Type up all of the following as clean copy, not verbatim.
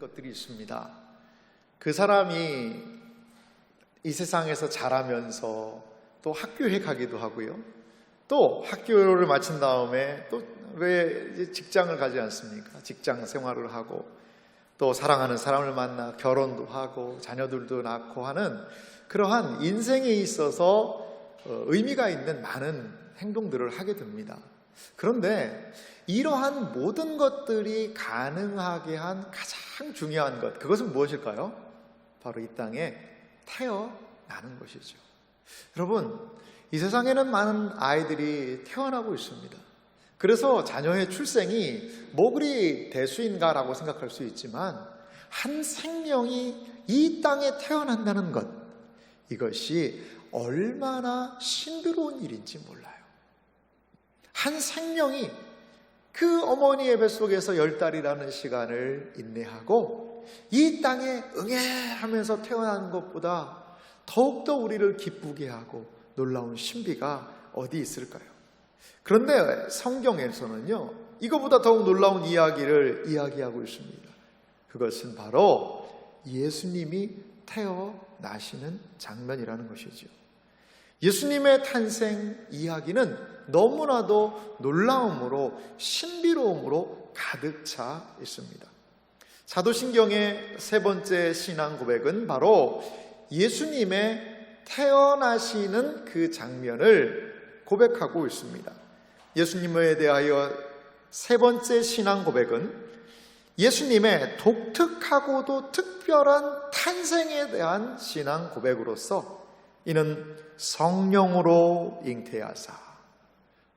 것들이 있습니다. 그 사람이 이 세상에서 자라면서 또 학교에 가기도 하고요. 또 학교를 마친 다음에 또 왜 직장을 가지 않습니까? 직장 생활을 하고 또 사랑하는 사람을 만나 결혼도 하고 자녀들도 낳고 하는 그러한 인생에 있어서 의미가 있는 많은 행동들을 하게 됩니다. 그런데 이러한 모든 것들이 가능하게 한 가장 중요한 것, 그것은 무엇일까요? 바로 이 땅에 태어나는 것이죠. 여러분, 이 세상에는 많은 아이들이 태어나고 있습니다. 그래서 자녀의 출생이 뭐 그리 대수인가라고 생각할 수 있지만 한 생명이 이 땅에 태어난다는 것, 이것이 얼마나 신비로운 일인지 몰라요. 한 생명이 그 어머니의 뱃속에서 10달이라는 시간을 인내하고 이 땅에 응애하면서 태어난 것보다 더욱더 우리를 기쁘게 하고 놀라운 신비가 어디 있을까요? 그런데 성경에서는요, 이거보다 더욱 놀라운 이야기를 이야기하고 있습니다. 그것은 바로 예수님이 태어나시는 장면이라는 것이죠. 예수님의 탄생 이야기는 너무나도 놀라움으로 신비로움으로 가득 차 있습니다. 사도신경의 세 번째 신앙 고백은 바로 예수님의 태어나시는 그 장면을 고백하고 있습니다. 예수님에 대하여 세 번째 신앙 고백은 예수님의 독특하고도 특별한 탄생에 대한 신앙 고백으로서 이는 성령으로 잉태하사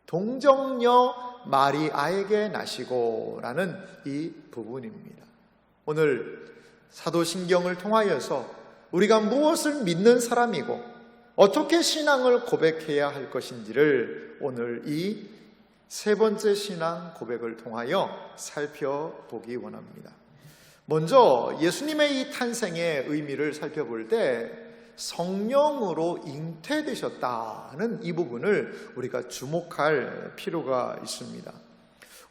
동정녀 마리아에게 나시고 라는 이 부분입니다. 오늘 사도신경을 통하여서 우리가 무엇을 믿는 사람이고 어떻게 신앙을 고백해야 할 것인지를 오늘 이 세 번째 신앙 고백을 통하여 살펴보기 원합니다. 먼저 예수님의 이 탄생의 의미를 살펴볼 때 성령으로 잉태되셨다는 이 부분을 우리가 주목할 필요가 있습니다.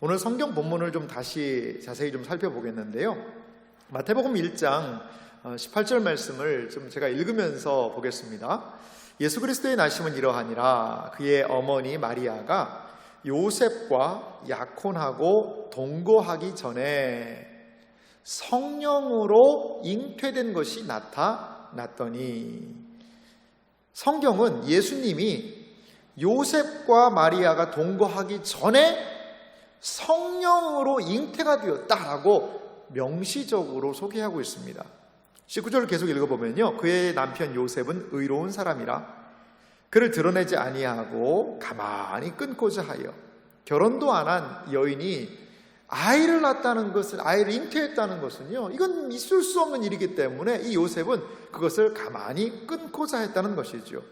오늘 성경 본문을 좀 다시 자세히 좀 살펴보겠는데요. 마태복음 1장 18절 말씀을 좀 제가 읽으면서 보겠습니다. 예수 그리스도의 나심은 이러하니라. 그의 어머니 마리아가 요셉과 약혼하고 동거하기 전에 성령으로 잉태된 것이 나타났더니, 성경은 예수님이 요셉과 마리아가 동거하기 전에 성령으로 잉태가 되었다라고 명시적으로 소개하고 있습니다. 19절을 계속 읽어보면요, 그의 남편 요셉은 의로운 사람이라 그를 드러내지 아니하고 가만히 끊고자 하여 결혼도 안 한 여인이 아이를 낳았다는 것을, 아이를 잉태했다는 것은요, 이건 있을 수 없는 일이기 때문에 이 요셉은 그것을 가만히 끊고자 했다는 것이죠.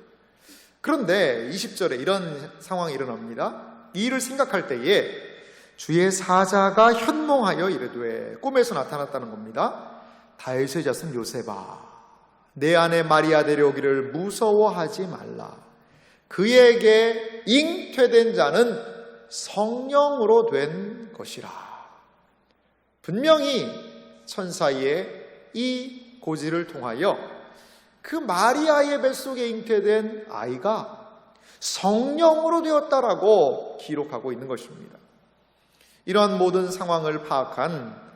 그런데 20절에 이런 상황이 일어납니다. 이 일을 생각할 때에 주의 사자가 현몽하여 이르되, 꿈에서 나타났다는 겁니다. 다윗의 자손 요셉아, 내 아내 마리아 데려오기를 무서워하지 말라. 그에게 잉태된 자는 성령으로 된 것이라. 분명히 천사의 이 고지를 통하여 그 마리아의 뱃속에 잉태된 아이가 성령으로 되었다라고 기록하고 있는 것입니다. 이러한 모든 상황을 파악한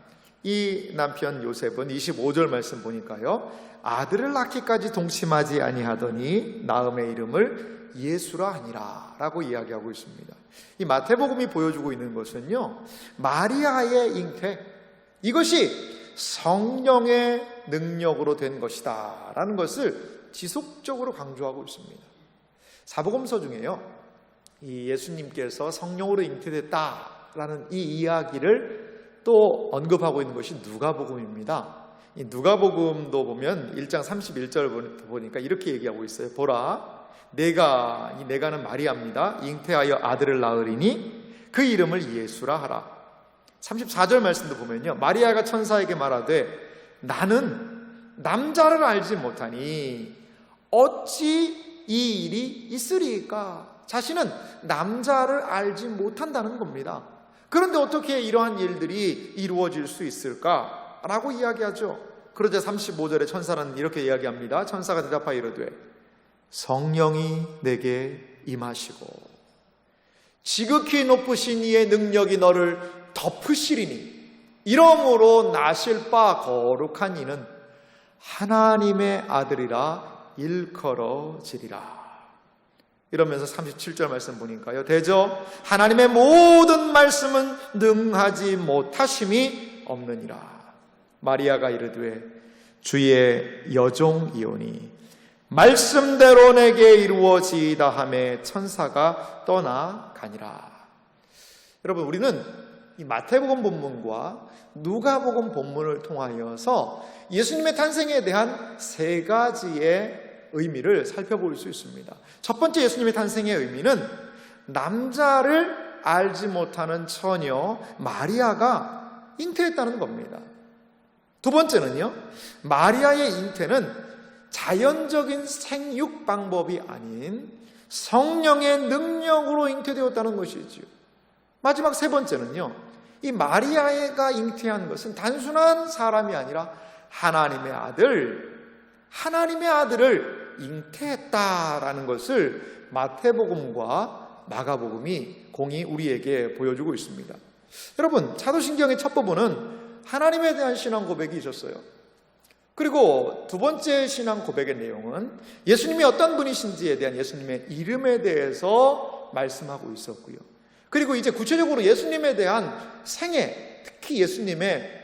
이 남편 요셉은 25절 말씀 보니까요, 아들을 낳기까지 동침하지 아니하더니 낳음의 이름을 예수라 하니라 라고 이야기하고 있습니다. 이 마태복음이 보여주고 있는 것은요, 마리아의 잉태, 이것이 성령의 능력으로 된 것이다 라는 것을 지속적으로 강조하고 있습니다. 사복음서 중에요, 이 예수님께서 성령으로 잉태됐다라는 이 이야기를 또 언급하고 있는 것이 누가복음입니다. 이 누가복음도 보면 1장 31절 보니까 이렇게 얘기하고 있어요. 보라, 내가는 마리아입니다. 잉태하여 아들을 낳으리니 그 이름을 예수라 하라. 34절 말씀도 보면요, 마리아가 천사에게 말하되 나는 남자를 알지 못하니 어찌 이 일이 있으리까? 자신은 남자를 알지 못한다는 겁니다. 그런데 어떻게 이러한 일들이 이루어질 수 있을까? 라고 이야기하죠. 그러자 35절에 천사는 이렇게 이야기합니다. 천사가 대답하여 이르되 성령이 내게 임하시고 지극히 높으신 이의 능력이 너를 덮으시리니 이러므로 나실 바 거룩한 이는 하나님의 아들이라 일컬어지리라. 이러면서 37절 말씀 보니까요, 대저 하나님의 모든 말씀은 능하지 못하심이 없느니라. 마리아가 이르되 주의 여종이오니 말씀대로 내게 이루어지이다 하매 천사가 떠나가니라. 여러분, 우리는 이 마태복음 본문과 누가복음 본문을 통하여서 예수님의 탄생에 대한 세 가지의 의미를 살펴볼 수 있습니다. 첫 번째 예수님의 탄생의 의미는 남자를 알지 못하는 처녀 마리아가 잉태했다는 겁니다. 두 번째는요, 마리아의 잉태는 자연적인 생육 방법이 아닌 성령의 능력으로 잉태되었다는 것이지요. 마지막 세 번째는요, 이 마리아가 잉태한 것은 단순한 사람이 아니라 하나님의 아들을 잉태했다라는 것을 마태복음과 마가복음이 공히 우리에게 보여주고 있습니다. 여러분, 사도신경의 첫 부분은 하나님에 대한 신앙 고백이 있었어요. 그리고 두 번째 신앙 고백의 내용은 예수님이 어떤 분이신지에 대한 예수님의 이름에 대해서 말씀하고 있었고요. 그리고 이제 구체적으로 예수님에 대한 생애, 특히 예수님의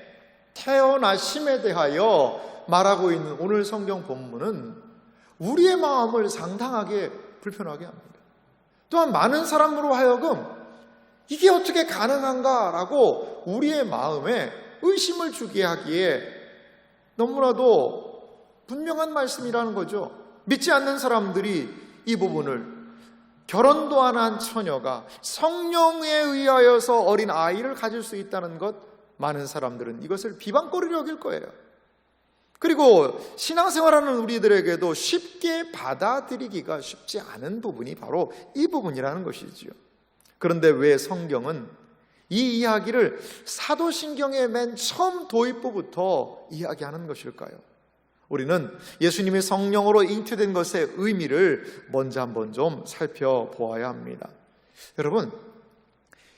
태어나심에 대하여 말하고 있는 오늘 성경 본문은 우리의 마음을 상당하게 불편하게 합니다. 또한 많은 사람으로 하여금 이게 어떻게 가능한가라고 우리의 마음에 의심을 주게 하기에 너무나도 분명한 말씀이라는 거죠. 믿지 않는 사람들이 이 부분을 결혼도 안 한 처녀가 성령에 의하여서 어린 아이를 가질 수 있다는 것, 많은 사람들은 이것을 비방거리로 여길 거예요. 그리고 신앙생활하는 우리들에게도 쉽게 받아들이기가 쉽지 않은 부분이 바로 이 부분이라는 것이지요. 그런데 왜 성경은 이 이야기를 사도신경의 맨 처음 도입부부터 이야기하는 것일까요? 우리는 예수님이 성령으로 잉태된 것의 의미를 먼저 한번 좀 살펴보아야 합니다. 여러분,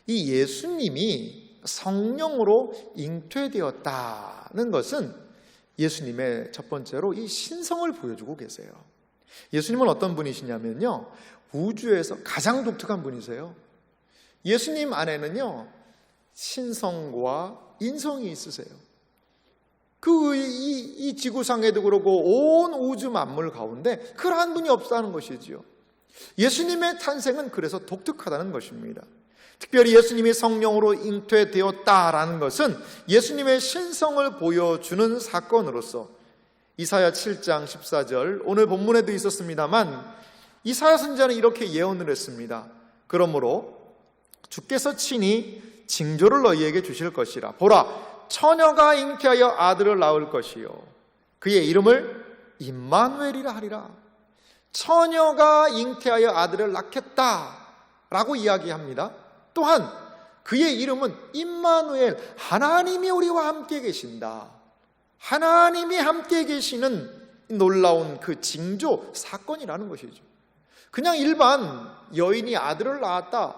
이 예수님이 성령으로 잉태되었다는 것은 예수님의 첫 번째로 이 신성을 보여주고 계세요. 예수님은 어떤 분이시냐면요, 우주에서 가장 독특한 분이세요. 예수님 안에는요, 신성과 인성이 있으세요. 이 지구상에도 그렇고 온 우주 만물 가운데 그러한 분이 없다는 것이지요. 예수님의 탄생은 그래서 독특하다는 것입니다. 특별히 예수님이 성령으로 잉태되었다라는 것은 예수님의 신성을 보여주는 사건으로서 이사야 7장 14절, 오늘 본문에도 있었습니다만 이사야 선지자는 이렇게 예언을 했습니다. 그러므로 주께서 친히 징조를 너희에게 주실 것이라. 보라, 처녀가 잉태하여 아들을 낳을 것이요 그의 이름을 임마누엘이라 하리라. 처녀가 잉태하여 아들을 낳겠다라고 이야기합니다. 또한 그의 이름은 임마누엘, 하나님이 우리와 함께 계신다. 하나님이 함께 계시는 놀라운 그 징조 사건이라는 것이죠. 그냥 일반 여인이 아들을 낳았다,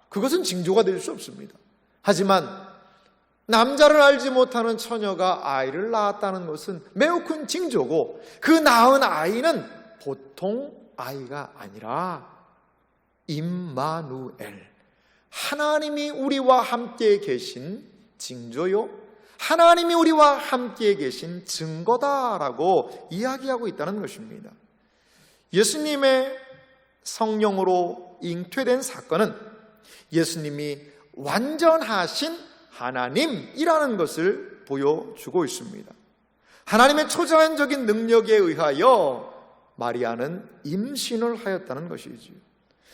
그것은 징조가 될 수 없습니다. 하지만 남자를 알지 못하는 처녀가 아이를 낳았다는 것은 매우 큰 징조고, 그 낳은 아이는 보통 아이가 아니라 임마누엘, 하나님이 우리와 함께 계신 징조요, 하나님이 우리와 함께 계신 증거다라고 이야기하고 있다는 것입니다. 예수님의 성령으로 잉태된 사건은 예수님이 완전하신 하나님이라는 것을 보여주고 있습니다. 하나님의 초자연적인 능력에 의하여 마리아는 임신을 하였다는 것이지요.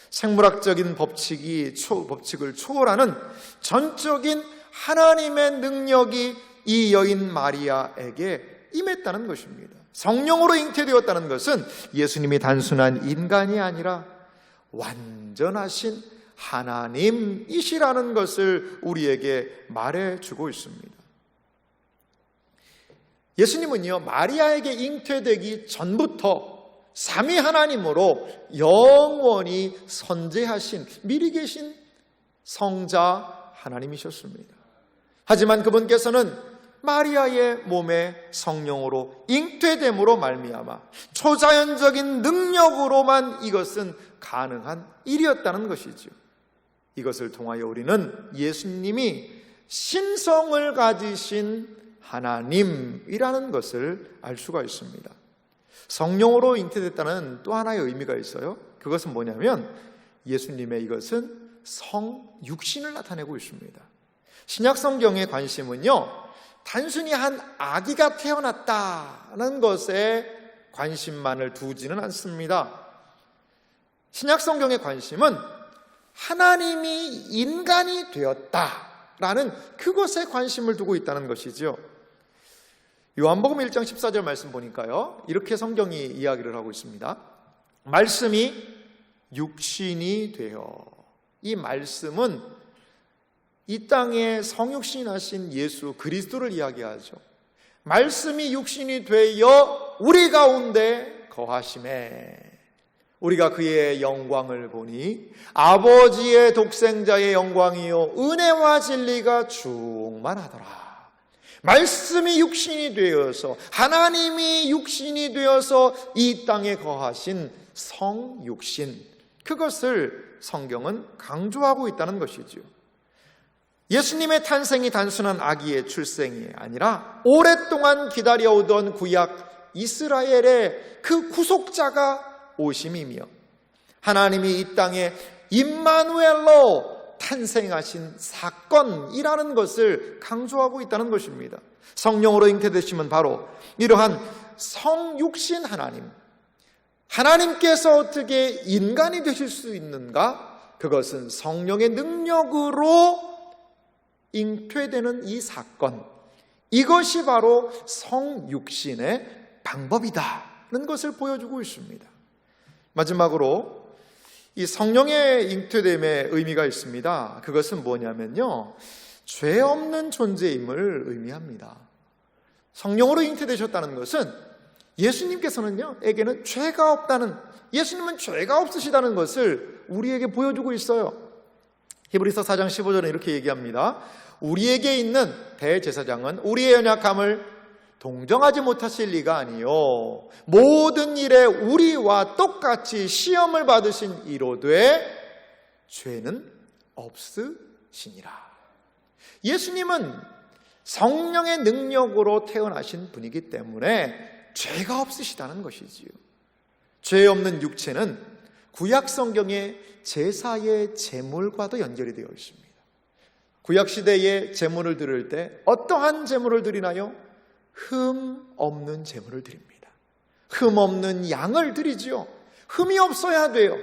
생물학적인 법칙을 초월하는 전적인 하나님의 능력이 이 여인 마리아에게 임했다는 것입니다. 성령으로 잉태되었다는 것은 예수님이 단순한 인간이 아니라 완전하신 하나님이시라는 것을 우리에게 말해주고 있습니다. 예수님은요, 마리아에게 잉태되기 전부터 삼위 하나님으로 영원히 선재하신, 미리 계신 성자 하나님이셨습니다. 하지만 그분께서는 마리아의 몸에 성령으로 잉태됨으로 말미암아 초자연적인 능력으로만 이것은 가능한 일이었다는 것이죠. 이것을 통하여 우리는 예수님이 신성을 가지신 하나님이라는 것을 알 수가 있습니다. 성령으로 잉태됐다는 또 하나의 의미가 있어요. 그것은 뭐냐면 예수님의 이것은 성육신을 나타내고 있습니다. 신약 성경의 관심은요, 단순히 한 아기가 태어났다는 것에 관심만을 두지는 않습니다. 신약 성경의 관심은 하나님이 인간이 되었다라는 그것에 관심을 두고 있다는 것이죠. 요한복음 1장 14절 말씀 보니까요, 이렇게 성경이 이야기를 하고 있습니다. 말씀이 육신이 되어, 이 말씀은 이 땅에 성육신 하신 예수 그리스도를 이야기하죠. 말씀이 육신이 되어 우리 가운데 거하심에 우리가 그의 영광을 보니 아버지의 독생자의 영광이요 은혜와 진리가 충만하더라. 말씀이 육신이 되어서, 하나님이 육신이 되어서 이 땅에 거하신 성육신, 그것을 성경은 강조하고 있다는 것이죠. 예수님의 탄생이 단순한 아기의 출생이 아니라 오랫동안 기다려오던 구약 이스라엘의 그 구속자가 오심이며 하나님이 이 땅에 임마누엘로 탄생하신 사건이라는 것을 강조하고 있다는 것입니다. 성령으로 잉태되심은 바로 이러한 성육신 하나님, 하나님께서 어떻게 인간이 되실 수 있는가? 그것은 성령의 능력으로 잉태되는 이 사건, 이것이 바로 성육신의 방법이다는 것을 보여주고 있습니다. 마지막으로 이 성령의 잉태됨의 의미가 있습니다. 그것은 뭐냐면요, 죄 없는 존재임을 의미합니다. 성령으로 잉태되셨다는 것은 예수님께서는요, 에게는 죄가 없다는, 예수님은 죄가 없으시다는 것을 우리에게 보여주고 있어요. 히브리서 4장 15절에 이렇게 얘기합니다. 우리에게 있는 대제사장은 우리의 연약함을 동정하지 못하실 리가 아니요 모든 일에 우리와 똑같이 시험을 받으신 이로되 죄는 없으시니라. 예수님은 성령의 능력으로 태어나신 분이기 때문에 죄가 없으시다는 것이지요. 죄 없는 육체는 구약 성경의 제사의 제물과도 연결이 되어 있습니다. 구약 시대의 제물을 드릴 때 어떠한 제물을 드리나요? 흠 없는 제물을 드립니다. 흠 없는 양을 드리지요. 흠이 없어야 돼요.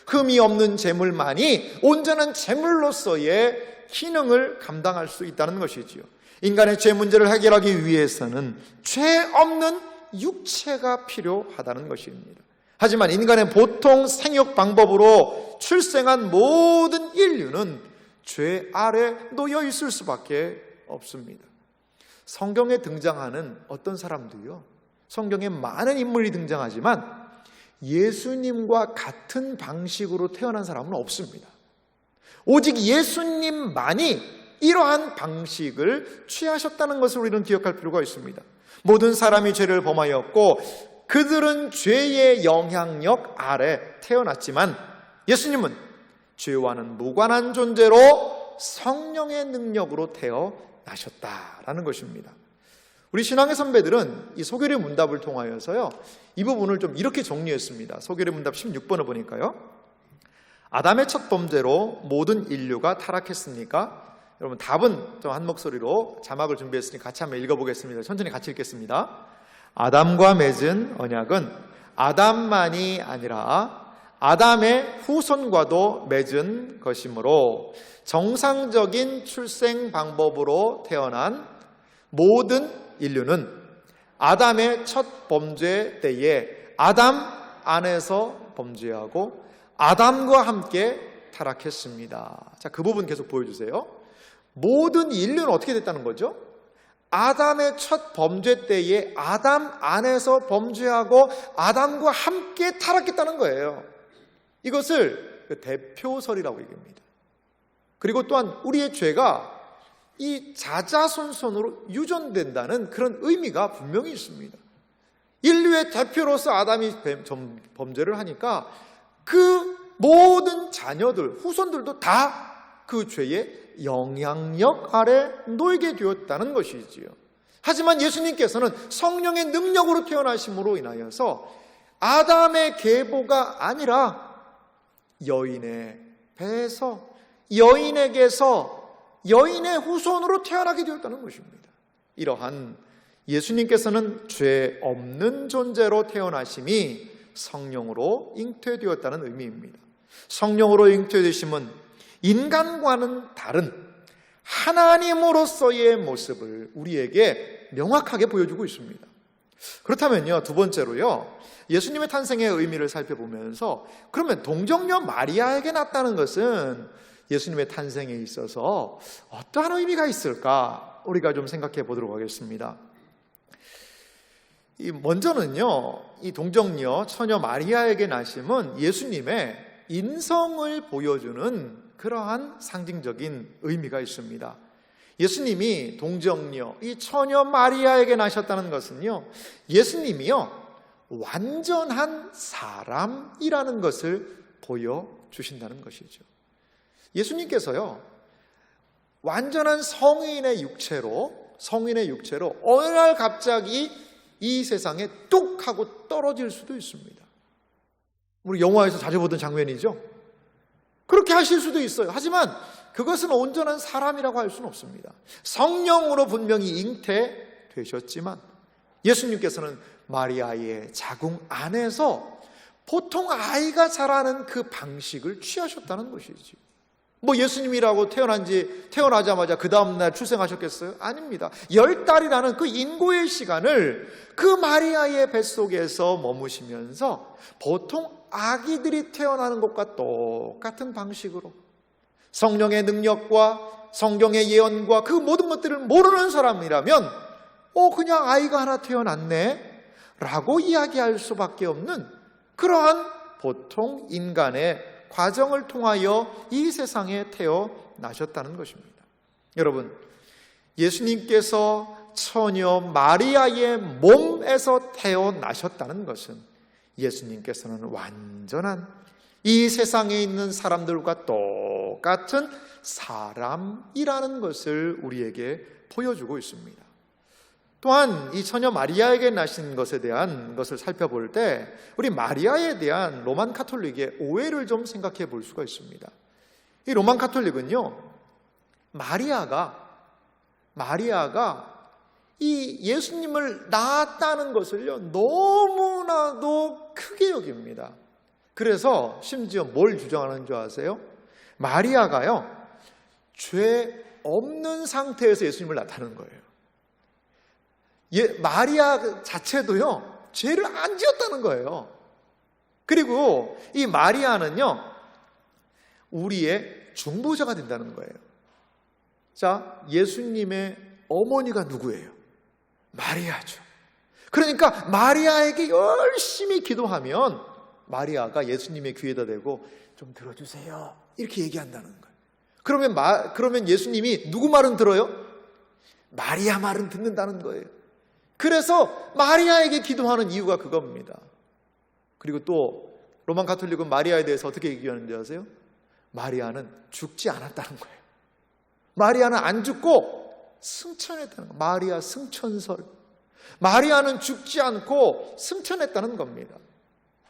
흠이 없는 제물만이 온전한 제물로서의 기능을 감당할 수 있다는 것이지요. 인간의 죄 문제를 해결하기 위해서는 죄 없는 육체가 필요하다는 것입니다. 하지만 인간의 보통 생육 방법으로 출생한 모든 인류는 죄 아래 놓여 있을 수밖에 없습니다. 성경에 등장하는 어떤 사람도요, 성경에 많은 인물이 등장하지만 예수님과 같은 방식으로 태어난 사람은 없습니다. 오직 예수님만이 이러한 방식을 취하셨다는 것을 우리는 기억할 필요가 있습니다. 모든 사람이 죄를 범하였고 그들은 죄의 영향력 아래 태어났지만 예수님은 죄와는 무관한 존재로 성령의 능력으로 태어나셨다라는 것입니다. 우리 신앙의 선배들은 이 소결의 문답을 통하여서요, 이 부분을 좀 이렇게 정리했습니다. 소결의 문답 16번을 보니까요, 아담의 첫 범죄로 모든 인류가 타락했습니까? 여러분 답은 좀 한 목소리로 자막을 준비했으니 같이 한번 읽어보겠습니다. 천천히 같이 읽겠습니다. 아담과 맺은 언약은 아담만이 아니라 아담의 후손과도 맺은 것이므로 정상적인 출생 방법으로 태어난 모든 인류는 아담의 첫 범죄 때에 아담 안에서 범죄하고 아담과 함께 타락했습니다. 자, 그 부분 계속 보여주세요. 모든 인류는 어떻게 됐다는 거죠? 아담의 첫 범죄 때에 아담 안에서 범죄하고 아담과 함께 타락했다는 거예요. 이것을 대표설이라고 얘기합니다. 그리고 또한 우리의 죄가 이 자자손손으로 유전된다는 그런 의미가 분명히 있습니다. 인류의 대표로서 아담이 범죄를 하니까 그 모든 자녀들, 후손들도 다 그 죄의 영향력 아래 놓이게 되었다는 것이지요. 하지만 예수님께서는 성령의 능력으로 태어나심으로 인하여서 아담의 계보가 아니라 여인의 배에서, 여인에게서, 여인의 후손으로 태어나게 되었다는 것입니다. 이러한 예수님께서는 죄 없는 존재로 태어나심이 성령으로 잉태되었다는 의미입니다. 성령으로 잉태되심은 인간과는 다른 하나님으로서의 모습을 우리에게 명확하게 보여주고 있습니다. 그렇다면요, 두 번째로요, 예수님의 탄생의 의미를 살펴보면서 그러면 동정녀 마리아에게 났다는 것은 예수님의 탄생에 있어서 어떠한 의미가 있을까? 우리가 좀 생각해 보도록 하겠습니다. 먼저는요, 이 동정녀 처녀 마리아에게 나심은 예수님의 인성을 보여주는 그러한 상징적인 의미가 있습니다. 예수님이 동정녀, 이 처녀 마리아에게 나셨다는 것은요, 예수님이요, 완전한 사람이라는 것을 보여주신다는 것이죠. 예수님께서요, 완전한 성인의 육체로 어느 날 갑자기 이 세상에 뚝 하고 떨어질 수도 있습니다. 우리 영화에서 자주 보던 장면이죠. 그렇게 하실 수도 있어요. 하지만 그것은 온전한 사람이라고 할 수는 없습니다. 성령으로 분명히 잉태되셨지만 예수님께서는 마리아의 자궁 안에서 보통 아이가 자라는 그 방식을 취하셨다는 것이지. 뭐 예수님이라고 태어나자마자 그 다음날 출생하셨겠어요? 아닙니다. 10달이라는 그 인고의 시간을 그 마리아의 뱃속에서 머무시면서 보통 아기들이 태어나는 것과 똑같은 방식으로 성령의 능력과 성경의 예언과 그 모든 것들을 모르는 사람이라면 그냥 아이가 하나 태어났네 라고 이야기할 수밖에 없는 그러한 보통 인간의 과정을 통하여 이 세상에 태어나셨다는 것입니다. 여러분, 예수님께서 처녀 마리아의 몸에서 태어나셨다는 것은 예수님께서는 완전한 이 세상에 있는 사람들과 똑같은 사람이라는 것을 우리에게 보여주고 있습니다. 또한 이 처녀 마리아에게 나신 것에 대한 것을 살펴볼 때 우리 마리아에 대한 로만 카톨릭의 오해를 좀 생각해 볼 수가 있습니다. 이 로만 카톨릭은요, 마리아가 이 예수님을 낳았다는 것을요 너무나도 크게 여깁니다. 그래서 심지어 뭘 주장하는 줄 아세요? 마리아가요 죄 없는 상태에서 예수님을 낳다는 거예요. 마리아 자체도요 죄를 안 지었다는 거예요. 그리고 이 마리아는요 우리의 중보자가 된다는 거예요. 자, 예수님의 어머니가 누구예요? 마리아죠. 그러니까 마리아에게 열심히 기도하면 마리아가 예수님의 귀에다 대고 좀 들어주세요 이렇게 얘기한다는 거예요. 그러면 예수님이 누구 말은 들어요? 마리아 말은 듣는다는 거예요. 그래서 마리아에게 기도하는 이유가 그겁니다. 그리고 또 로만 가톨릭은 마리아에 대해서 어떻게 얘기하는지 아세요? 마리아는 죽지 않았다는 거예요. 마리아는 안 죽고 승천했다는 거예요. 마리아 승천설. 마리아는 죽지 않고 승천했다는 겁니다.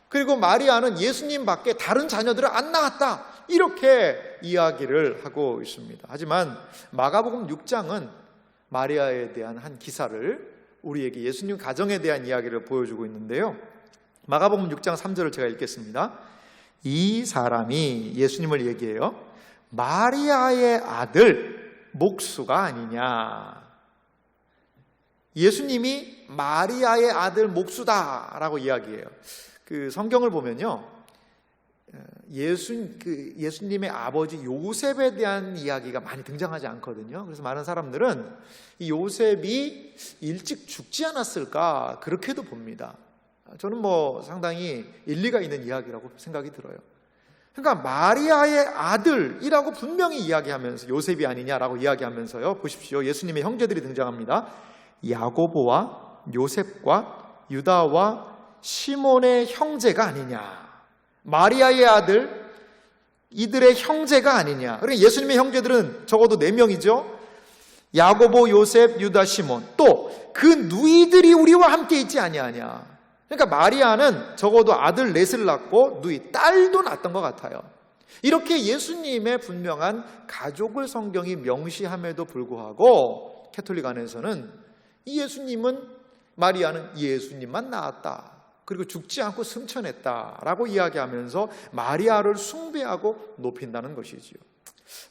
그리고 마리아는 예수님 밖에 다른 자녀들을 안 낳았다 이렇게 이야기를 하고 있습니다. 하지만 마가복음 6장은 마리아에 대한 한 기사를 우리에게 예수님 가정에 대한 이야기를 보여주고 있는데요. 마가복음 6장 3절을 제가 읽겠습니다. 이 사람이 예수님을 얘기해요. 마리아의 아들 목수가 아니냐. 예수님이 마리아의 아들 목수다라고 이야기해요. 그 성경을 보면요, 예수님의 아버지 요셉에 대한 이야기가 많이 등장하지 않거든요. 그래서 많은 사람들은 이 요셉이 일찍 죽지 않았을까 그렇게도 봅니다. 저는 상당히 일리가 있는 이야기라고 생각이 들어요. 그러니까 마리아의 아들이라고 분명히 이야기하면서 요셉이 아니냐라고 이야기하면서요, 보십시오. 예수님의 형제들이 등장합니다. 야고보와 요셉과 유다와 시몬의 형제가 아니냐, 마리아의 아들, 이들의 형제가 아니냐. 그러니까 예수님의 형제들은 적어도 4명이죠. 야고보, 요셉, 유다, 시몬. 또 그 누이들이 우리와 함께 있지 아니하냐. 그러니까 마리아는 적어도 아들 넷을 낳고 누이, 딸도 낳았던 것 같아요. 이렇게 예수님의 분명한 가족을 성경이 명시함에도 불구하고 캐톨릭 안에서는 이 마리아는 예수님만 낳았다, 그리고 죽지 않고 승천했다라고 이야기하면서 마리아를 숭배하고 높인다는 것이지요.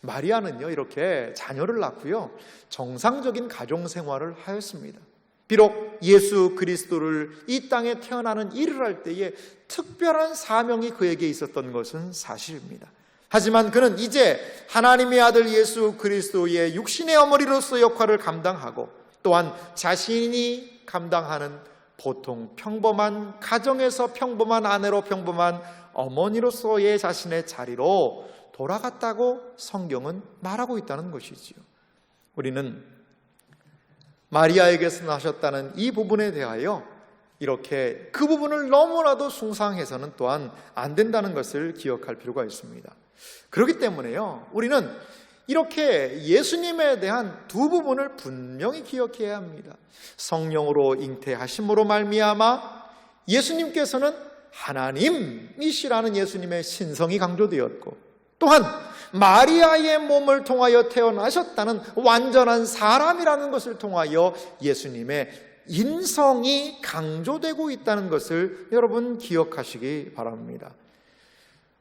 마리아는요, 이렇게 자녀를 낳고요, 정상적인 가정 생활을 하였습니다. 비록 예수 그리스도를 이 땅에 태어나는 일을 할 때에 특별한 사명이 그에게 있었던 것은 사실입니다. 하지만 그는 이제 하나님의 아들 예수 그리스도의 육신의 어머니로서 역할을 감당하고, 또한 자신이 감당하는 보통 평범한 가정에서 평범한 아내로 평범한 어머니로서의 자신의 자리로 돌아갔다고 성경은 말하고 있다는 것이지요. 우리는 마리아에게서 나셨다는 이 부분에 대하여 이렇게 그 부분을 너무나도 숭상해서는 또한 안 된다는 것을 기억할 필요가 있습니다. 그렇기 때문에요, 우리는 이렇게 예수님에 대한 두 부분을 분명히 기억해야 합니다. 성령으로 잉태하심으로 말미암아 예수님께서는 하나님이시라는 예수님의 신성이 강조되었고, 또한 마리아의 몸을 통하여 태어나셨다는 완전한 사람이라는 것을 통하여 예수님의 인성이 강조되고 있다는 것을 여러분 기억하시기 바랍니다.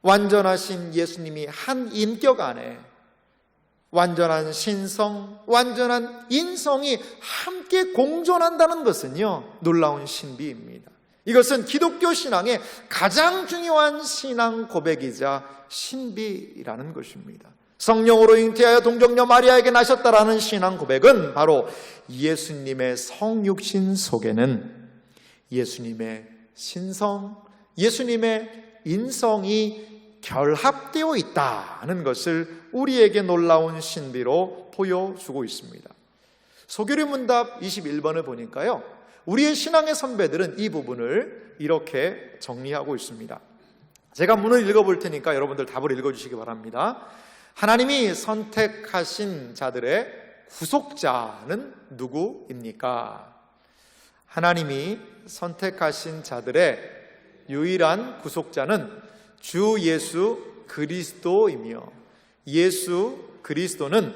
완전하신 예수님이 한 인격 안에 완전한 신성, 완전한 인성이 함께 공존한다는 것은요, 놀라운 신비입니다. 이것은 기독교 신앙의 가장 중요한 신앙 고백이자 신비라는 것입니다. 성령으로 잉태하여 동정녀 마리아에게 나셨다라는 신앙 고백은 바로 예수님의 성육신 속에는 예수님의 신성, 예수님의 인성이 결합되어 있다는 것을 우리에게 놀라운 신비로 보여주고 있습니다. 소교리 문답 21번을 보니까요, 우리의 신앙의 선배들은 이 부분을 이렇게 정리하고 있습니다. 제가 문을 읽어볼 테니까 여러분들 답을 읽어주시기 바랍니다. 하나님이 선택하신 자들의 구속자는 누구입니까? 하나님이 선택하신 자들의 유일한 구속자는 주 예수 그리스도이며, 예수 그리스도는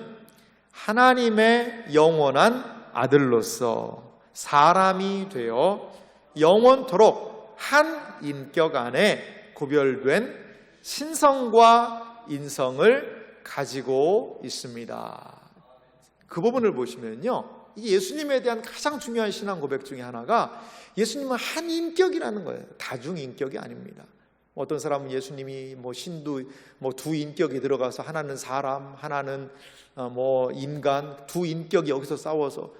하나님의 영원한 아들로서 사람이 되어 영원토록 한 인격 안에 구별된 신성과 인성을 가지고 있습니다. 그 부분을 보시면요, 이 예수님에 대한 가장 중요한 신앙 고백 중에 하나가 예수님은 한 인격이라는 거예요. 다중인격이 아닙니다. 어떤 사람은 예수님이 신두 두 인격이 들어가서 하나는 사람, 하나는 인간, 두 인격이 여기서 싸워서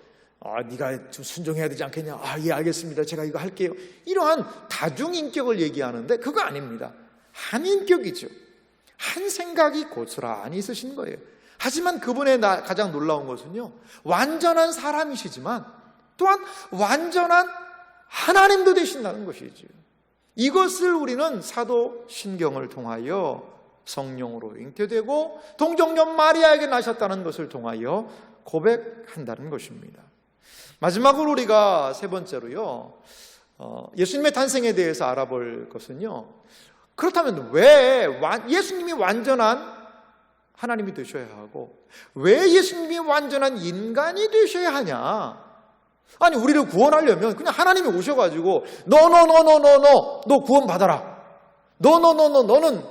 네가 좀 순종해야 되지 않겠냐? 예, 알겠습니다. 제가 이거 할게요. 이러한 다중인격을 얘기하는데 그거 아닙니다. 한 인격이죠. 한 생각이 고스란히 있으신 거예요. 하지만 그분의 가장 놀라운 것은요, 완전한 사람이시지만 또한 완전한 하나님도 되신다는 것이죠. 이것을 우리는 사도 신경을 통하여 성령으로 잉태되고 동정녀 마리아에게 나셨다는 것을 통하여 고백한다는 것입니다. 마지막으로 우리가 세 번째로요, 예수님의 탄생에 대해서 알아볼 것은요, 그렇다면 왜 예수님이 완전한 하나님이 되셔야 하고 왜 예수님이 완전한 인간이 되셔야 하냐? 아니, 우리를 구원하려면 그냥 하나님이 오셔가지고 너 구원 받아라, 너는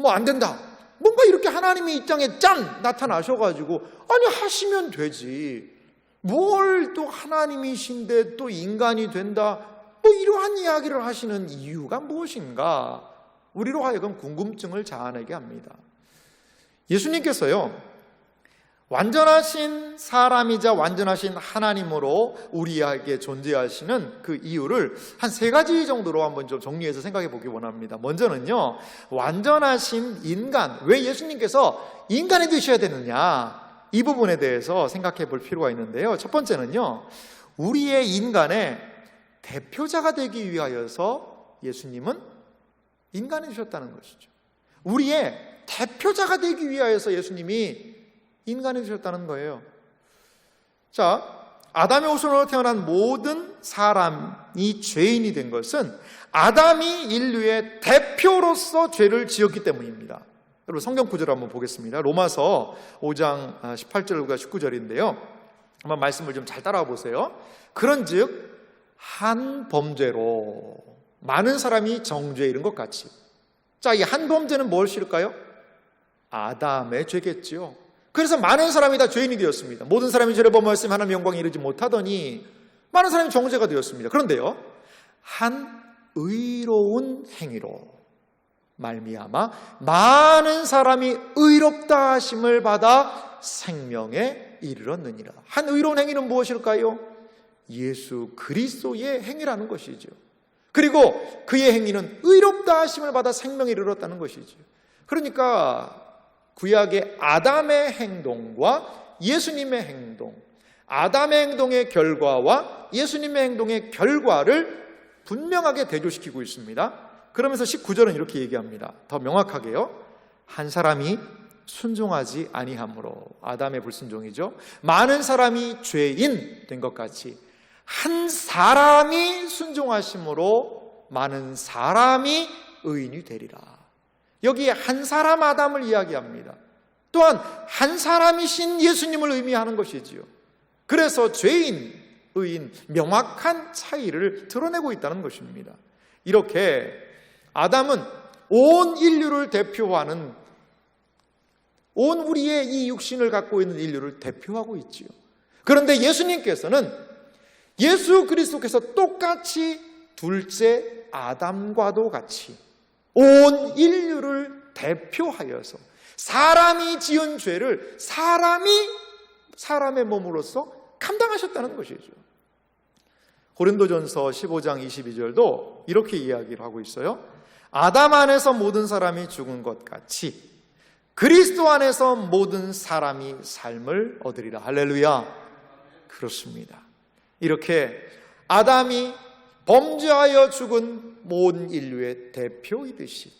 안 된다, 뭔가 이렇게 하나님이 이 땅에 짠 나타나셔가지고 아니 하시면 되지, 뭘 또 하나님이신데 또 인간이 된다, 이러한 이야기를 하시는 이유가 무엇인가? 우리로 하여금 궁금증을 자아내게 합니다. 예수님께서요, 완전하신 사람이자 완전하신 하나님으로 우리에게 존재하시는 그 이유를 한 3가지 정도로 한번 좀 정리해서 생각해 보기 원합니다. 먼저는요, 완전하신 인간, 왜 예수님께서 인간이 되셔야 되느냐, 이 부분에 대해서 생각해 볼 필요가 있는데요. 첫 번째는요, 우리의 인간의 대표자가 되기 위하여서 예수님은 인간이 되셨다는 것이죠. 우리의 대표자가 되기 위하여서 예수님이 인간이 되셨다는 거예요. 자, 아담의 후손으로 태어난 모든 사람이 죄인이 된 것은 아담이 인류의 대표로서 죄를 지었기 때문입니다. 여러분 성경 구절을 한번 보겠습니다. 로마서 5장 18절과 19절인데요. 한번 말씀을 좀 잘 따라와 보세요. 그런즉 한 범죄로 많은 사람이 정죄에 이른 것 같이. 자, 이 한 범죄는 무엇일까요? 아담의 죄겠지요. 그래서 많은 사람이 다 죄인이 되었습니다. 모든 사람이 죄를 범하였으면 하나님의 영광에 이르지 못하더니 많은 사람이 정죄가 되었습니다. 그런데요, 한 의로운 행위로 말미암아 많은 사람이 의롭다 하심을 받아 생명에 이르렀느니라. 한 의로운 행위는 무엇일까요? 예수 그리스도의 행위라는 것이죠. 그리고 그의 행위는 의롭다 하심을 받아 생명에 이르렀다는 것이죠. 그러니까 구약의 아담의 행동과 예수님의 행동, 아담의 행동의 결과와 예수님의 행동의 결과를 분명하게 대조시키고 있습니다. 그러면서 19절은 이렇게 얘기합니다. 더 명확하게요. 한 사람이 순종하지 아니함으로, 아담의 불순종이죠. 많은 사람이 죄인 된 것 같이 한 사람이 순종하심으로 많은 사람이 의인이 되리라. 여기에 한 사람 아담을 이야기합니다. 또한 한 사람이신 예수님을 의미하는 것이지요. 그래서 죄인, 의인, 명확한 차이를 드러내고 있다는 것입니다. 이렇게 아담은 온 인류를 대표하는, 온 우리의 이 육신을 갖고 있는 인류를 대표하고 있지요. 그런데 예수님께서는 예수 그리스도께서 똑같이 둘째 아담과도 같이 온 인류를 대표하여서 사람이 지은 죄를 사람의 몸으로서 감당하셨다는 것이죠. 고린도전서 15장 22절도 이렇게 이야기를 하고 있어요. 아담 안에서 모든 사람이 죽은 것 같이 그리스도 안에서 모든 사람이 삶을 얻으리라. 할렐루야. 그렇습니다. 이렇게 아담이 범죄하여 죽은 모든 인류의 대표이듯이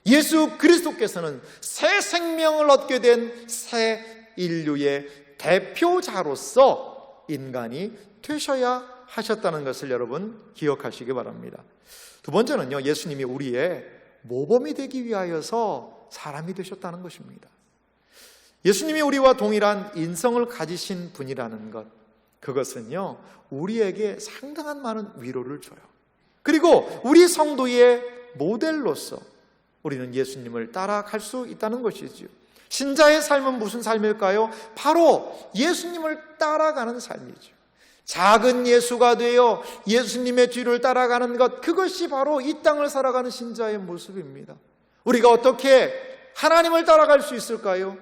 예수 그리스도께서는 새 생명을 얻게 된 새 인류의 대표자로서 인간이 되셔야 하셨다는 것을 여러분 기억하시기 바랍니다. 두 번째는요, 예수님이 우리의 모범이 되기 위하여서 사람이 되셨다는 것입니다. 예수님이 우리와 동일한 인성을 가지신 분이라는 것, 그것은요 우리에게 상당한 많은 위로를 줘요. 그리고 우리 성도의 모델로서 우리는 예수님을 따라갈 수 있다는 것이지요. 신자의 삶은 무슨 삶일까요? 바로 예수님을 따라가는 삶이죠. 작은 예수가 되어 예수님의 뒤를 따라가는 것, 그것이 바로 이 땅을 살아가는 신자의 모습입니다. 우리가 어떻게 하나님을 따라갈 수 있을까요?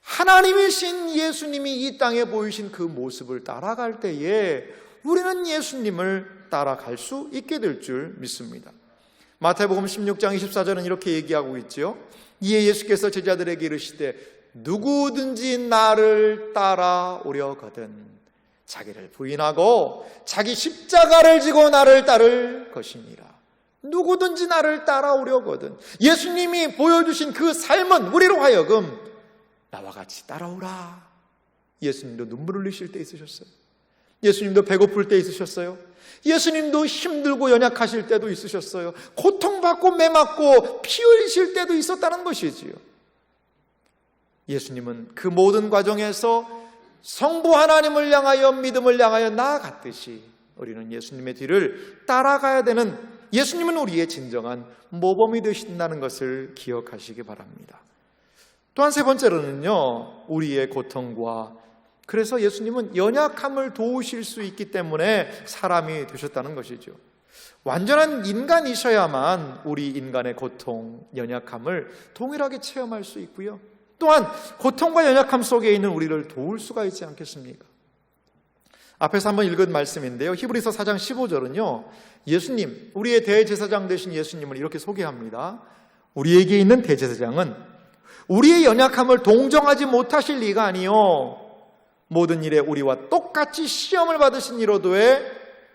하나님이신 예수님이 이 땅에 보이신 그 모습을 따라갈 때에 우리는 예수님을 따라갈 수 있게 될 줄 믿습니다. 마태복음 16장 24절은 이렇게 얘기하고 있죠. 이에 예수께서 제자들에게 이르시되 누구든지 나를 따라오려거든 자기를 부인하고 자기 십자가를 지고 나를 따를 것이니라. 누구든지 나를 따라오려거든. 예수님이 보여주신 그 삶은 우리로 하여금 나와 같이 따라오라. 예수님도 눈물 흘리실 때 있으셨어요. 예수님도 배고플 때 있으셨어요. 예수님도 힘들고 연약하실 때도 있으셨어요. 고통받고 매맞고 피 흘리실 때도 있었다는 것이지요. 예수님은 그 모든 과정에서 성부 하나님을 향하여 믿음을 향하여 나아갔듯이 우리는 예수님의 뒤를 따라가야 되는, 예수님은 우리의 진정한 모범이 되신다는 것을 기억하시기 바랍니다. 또한 세 번째로는요, 우리의 고통과, 그래서 예수님은 연약함을 도우실 수 있기 때문에 사람이 되셨다는 것이죠. 완전한 인간이셔야만 우리 인간의 고통, 연약함을 동일하게 체험할 수 있고요. 또한 고통과 연약함 속에 있는 우리를 도울 수가 있지 않겠습니까? 앞에서 한번 읽은 말씀인데요. 히브리서 4장 15절은요. 예수님, 우리의 대제사장 되신 예수님을 이렇게 소개합니다. 우리에게 있는 대제사장은 우리의 연약함을 동정하지 못하실 리가 아니요 모든 일에 우리와 똑같이 시험을 받으신 이로도에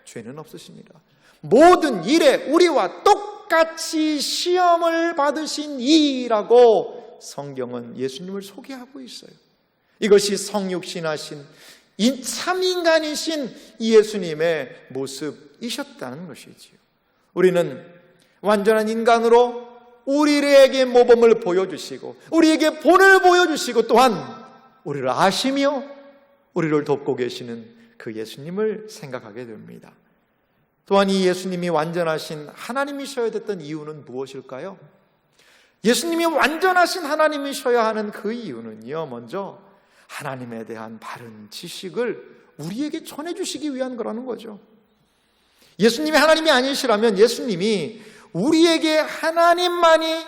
죄는 없으십니다. 모든 일에 우리와 똑같이 시험을 받으신 이라고 성경은 예수님을 소개하고 있어요. 이것이 성육신하신 참 인간이신 예수님의 모습이셨다는 것이지요. 우리는 완전한 인간으로 우리에게 모범을 보여주시고 우리에게 본을 보여주시고 또한 우리를 아시며 우리를 돕고 계시는 그 예수님을 생각하게 됩니다. 또한 이 예수님이 완전하신 하나님이셔야 됐던 이유는 무엇일까요? 예수님이 완전하신 하나님이셔야 하는 그 이유는요, 먼저 하나님에 대한 바른 지식을 우리에게 전해주시기 위한 거라는 거죠. 예수님이 하나님이 아니시라면 예수님이 우리에게 하나님만이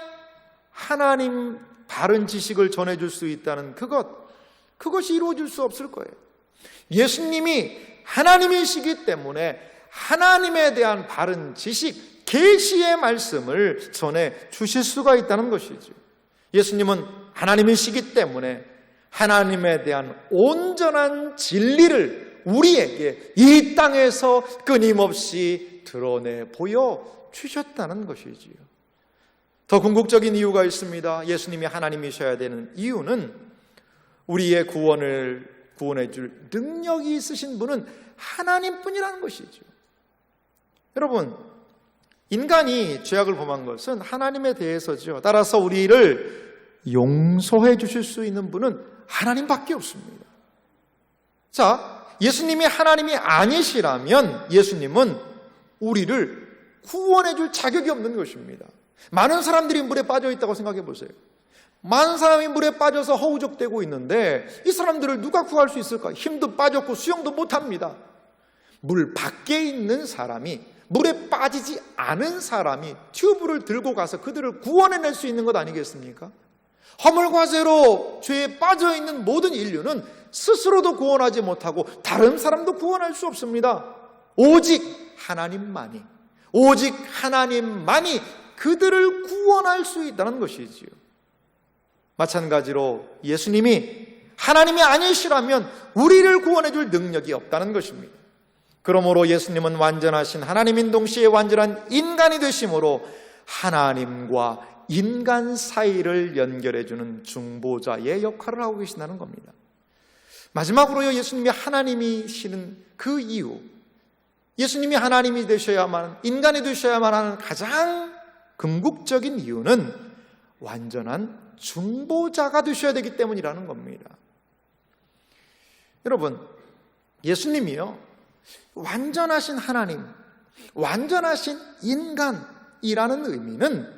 하나님 바른 지식을 전해줄 수 있다는 그것이 이루어질 수 없을 거예요. 예수님이 하나님이시기 때문에 하나님에 대한 바른 지식, 계시의 말씀을 전해 주실 수가 있다는 것이죠. 예수님은 하나님이시기 때문에 하나님에 대한 온전한 진리를 우리에게 이 땅에서 끊임없이 드러내 보여 주셨다는 것이지요. 더 궁극적인 이유가 있습니다. 예수님이 하나님이셔야 되는 이유는 우리의 구원해 줄 능력이 있으신 분은 하나님뿐이라는 것이죠. 여러분, 인간이 죄악을 범한 것은 하나님에 대해서죠. 따라서 우리를 용서해 주실 수 있는 분은 하나님밖에 없습니다. 자, 예수님이 하나님이 아니시라면 예수님은 우리를 구원해 줄 자격이 없는 것입니다. 많은 사람들이 물에 빠져 있다고 생각해 보세요. 많은 사람이 물에 빠져서 허우적대고 있는데 이 사람들을 누가 구할 수 있을까? 힘도 빠졌고 수영도 못합니다. 물 밖에 있는 사람이, 물에 빠지지 않은 사람이 튜브를 들고 가서 그들을 구원해낼 수 있는 것 아니겠습니까? 허물과제로 죄에 빠져있는 모든 인류는 스스로도 구원하지 못하고 다른 사람도 구원할 수 없습니다. 오직 하나님만이 그들을 구원할 수 있다는 것이지요. 마찬가지로 예수님이 하나님이 아니시라면 우리를 구원해 줄 능력이 없다는 것입니다. 그러므로 예수님은 완전하신 하나님인 동시에 완전한 인간이 되심으로 하나님과 인간 사이를 연결해 주는 중보자의 역할을 하고 계신다는 겁니다. 마지막으로요, 예수님이 하나님이시는 그 이유, 예수님이 하나님이 되셔야만, 인간이 되셔야만 하는 가장 궁극적인 이유는 완전한 중보자가 되셔야 되기 때문이라는 겁니다. 여러분, 예수님이요, 완전하신 하나님, 완전하신 인간이라는 의미는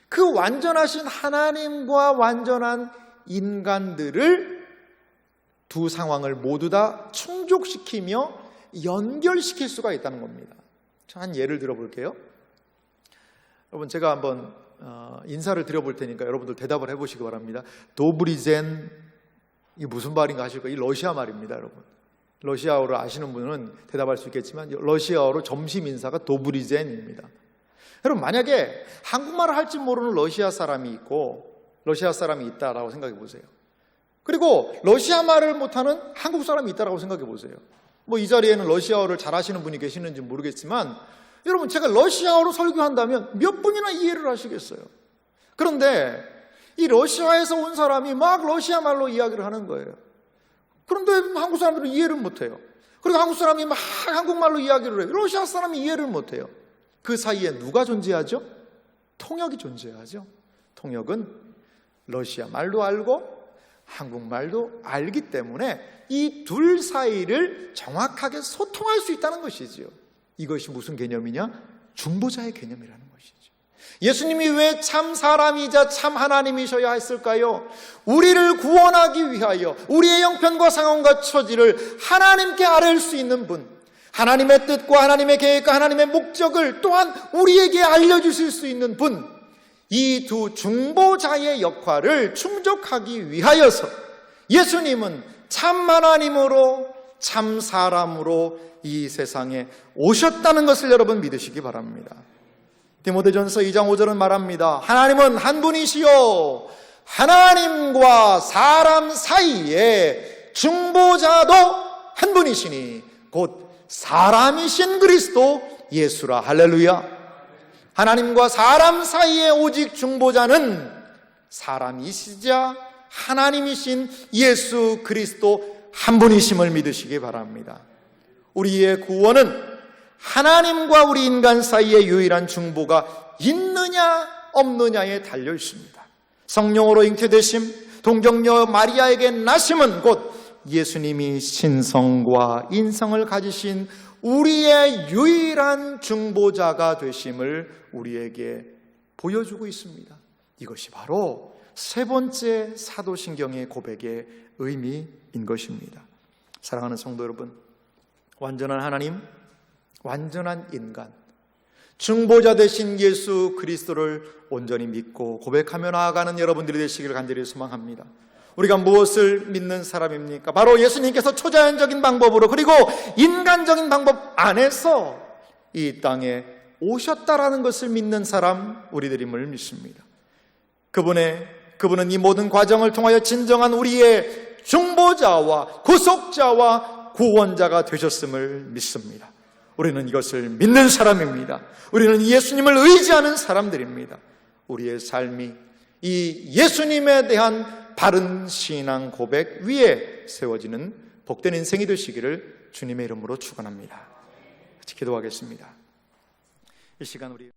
그 완전하신 하나님과 완전한 인간들을 두 상황을 모두 다 충족시키며 연결시킬 수가 있다는 겁니다. 한 예를 들어볼게요. 여러분, 제가 한번 인사를 드려볼 테니까 여러분들 대답을 해보시기 바랍니다. 도브리젠, 이게 무슨 말인가 하실 거예요. 이 러시아 말입니다, 여러분. 러시아어를 아시는 분은 대답할 수 있겠지만 러시아어로 점심 인사가 도브리젠입니다. 여러분, 만약에 한국말을 할 줄 모르는 러시아 사람이 있고 러시아 사람이 있다라고 생각해 보세요. 그리고 러시아 말을 못하는 한국 사람이 있다라고 생각해 보세요. 뭐 이 자리에는 러시아어를 잘하시는 분이 계시는지 모르겠지만 여러분, 제가 러시아어로 설교한다면 몇 분이나 이해를 하시겠어요? 그런데 이 러시아에서 온 사람이 막 러시아 말로 이야기를 하는 거예요. 그런데 한국 사람들은 이해를 못해요. 그리고 한국 사람이 막 한국말로 이야기를 해요. 러시아 사람이 이해를 못해요. 그 사이에 누가 존재하죠? 통역이 존재하죠. 통역은 러시아 말도 알고 한국말도 알기 때문에 이 둘 사이를 정확하게 소통할 수 있다는 것이지요. 이것이 무슨 개념이냐? 중보자의 개념이라는 것이죠. 예수님이 왜 참 사람이자 참 하나님이셔야 했을까요? 우리를 구원하기 위하여 우리의 형편과 상황과 처지를 하나님께 아뢰을 수 있는 분, 하나님의 뜻과 하나님의 계획과 하나님의 목적을 또한 우리에게 알려주실 수 있는 분, 이 두 중보자의 역할을 충족하기 위하여서 예수님은 참 하나님으로 참 사람으로 이 세상에 오셨다는 것을 여러분 믿으시기 바랍니다. 디모데전서 2장 5절은 말합니다. 하나님은 한 분이시요 하나님과 사람 사이에 중보자도 한 분이시니 곧 사람이신 그리스도 예수라. 할렐루야. 하나님과 사람 사이에 오직 중보자는 사람이시자 하나님이신 예수 그리스도 한 분이심을 믿으시기 바랍니다. 우리의 구원은 하나님과 우리 인간 사이의 유일한 중보가 있느냐 없느냐에 달려 있습니다. 성령으로 잉태되심, 동정녀 마리아에게 나심은 곧 예수님이 신성과 인성을 가지신 우리의 유일한 중보자가 되심을 우리에게 보여주고 있습니다. 이것이 바로 세 번째 사도신경의 고백의 의미인 것입니다. 사랑하는 성도 여러분, 완전한 하나님, 완전한 인간, 중보자 되신 예수 그리스도를 온전히 믿고 고백하며 나아가는 여러분들이 되시기를 간절히 소망합니다. 우리가 무엇을 믿는 사람입니까? 바로 예수님께서 초자연적인 방법으로 그리고 인간적인 방법 안에서 이 땅에 오셨다라는 것을 믿는 사람 우리들임을 믿습니다. 그분은 이 모든 과정을 통하여 진정한 우리의 중보자와 구속자와 구원자가 되셨음을 믿습니다. 우리는 이것을 믿는 사람입니다. 우리는 예수님을 의지하는 사람들입니다. 우리의 삶이 이 예수님에 대한 바른 신앙 고백 위에 세워지는 복된 인생이 되시기를 주님의 이름으로 축원합니다. 같이 기도하겠습니다. 이 시간 우리